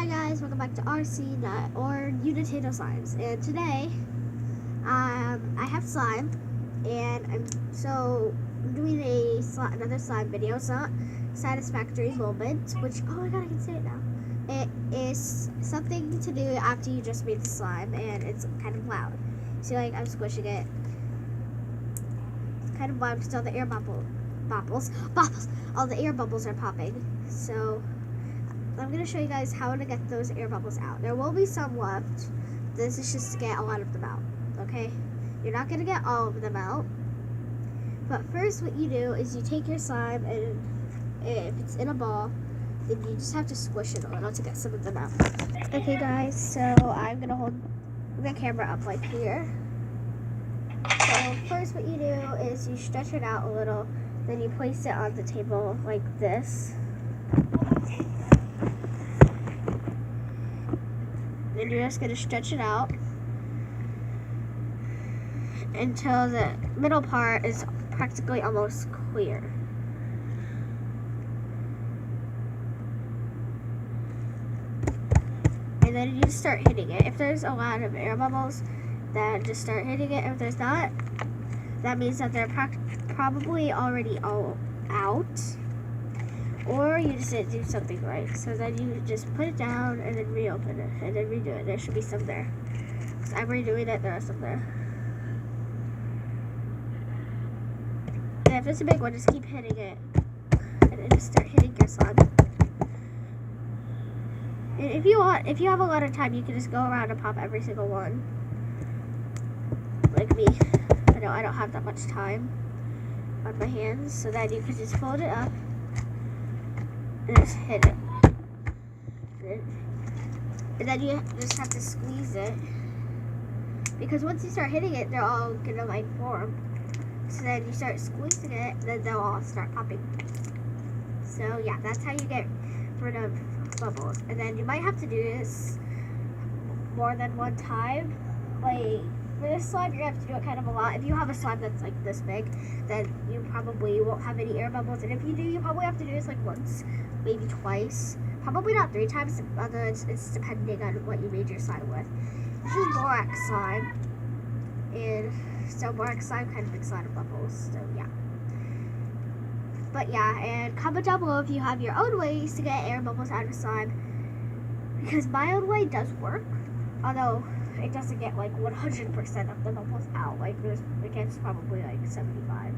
Hi guys, welcome back to RC or Unitato Slimes, and today I have slime, and I'm doing another slime video. It's not satisfactory moment, which oh my god, I can say it now. It is something to do after you just made the slime, and it's kind of loud. See, like I'm squishing it. It's kind of loud because all the air bubbles, all the air bubbles are popping. So I'm going to show you guys how to get those air bubbles out. There will be some left. This is just to get a lot of them out, okay? You're not going to get all of them out. But first what you do is you take your slime, and if it's in a ball, then you just have to squish it a little to get some of them out. Okay guys, so I'm going to hold the camera up like here. So first what you do is you stretch it out a little, then you place it on the table like this. And you're just going to stretch it out until the middle part is practically almost clear. And then you just start hitting it. If there's a lot of air bubbles, then just start hitting it. If there's not, that means that they're probably already all out. Or you just didn't do something right. So then you just put it down and then reopen it and then redo it. There should be some there. So I'm redoing it, there are some there. And if it's a big one, just keep hitting it. And then just start hitting your slime. And if you have a lot of time, you can just go around and pop every single one. Like me. I know I don't have that much time on my hands. So then you can just fold it up and just hit it. And then you just have to squeeze it. Because once you start hitting it, they're all gonna like form. So then you start squeezing it, then they'll all start popping. So yeah, that's how you get rid of bubbles. And then you might have to do this more than one time. Like for this slime, you're gonna have to do it kind of a lot. If you have a slime that's like this big, then you probably won't have any air bubbles. And if you do, you probably have to do this like once, maybe twice. Probably not 3 times, although it's depending on what you made your slime with. This is borax slime. And so borax slime kind of makes a lot of bubbles, so yeah. But yeah, and comment down below if you have your own ways to get air bubbles out of slime. Because my own way does work, although it doesn't get like 100% of the bubbles out. Like it gets probably like 75.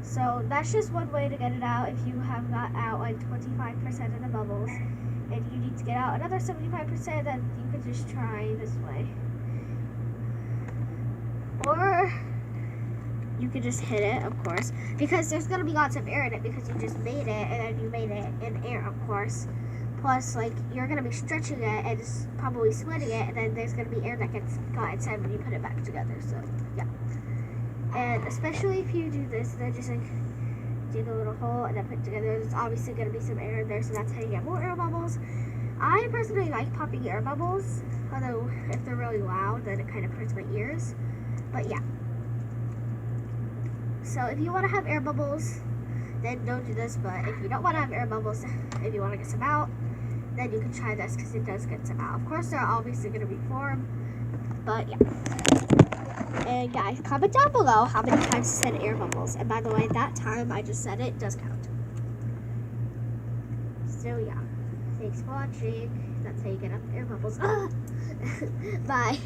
So that's just one way to get it out. If you have got out like 25% of the bubbles and you need to get out another 75%, then you could just try this way. Or you could just hit it, of course, because there's going to be lots of air in it because you just made it, and then you made it in air, of course. Plus, like, you're going to be stretching it and just probably sweating it, and then there's going to be air that gets got inside when you put it back together, so, yeah. And especially if you do this, then just, like, dig a little hole and then put it together. There's obviously going to be some air in there, so that's how you get more air bubbles. I personally like popping air bubbles, although if they're really loud, then it kind of hurts my ears. But yeah. So if you want to have air bubbles, then don't do this. But if you don't want to have air bubbles, if you want to get some out, then you can try this because it does get some out. Of course, they're obviously going to be formed. But yeah. And guys, comment down below how many times you said air bubbles. And by the way, that time I just said it does count. So yeah. Thanks for watching. That's how you get up air bubbles. Bye.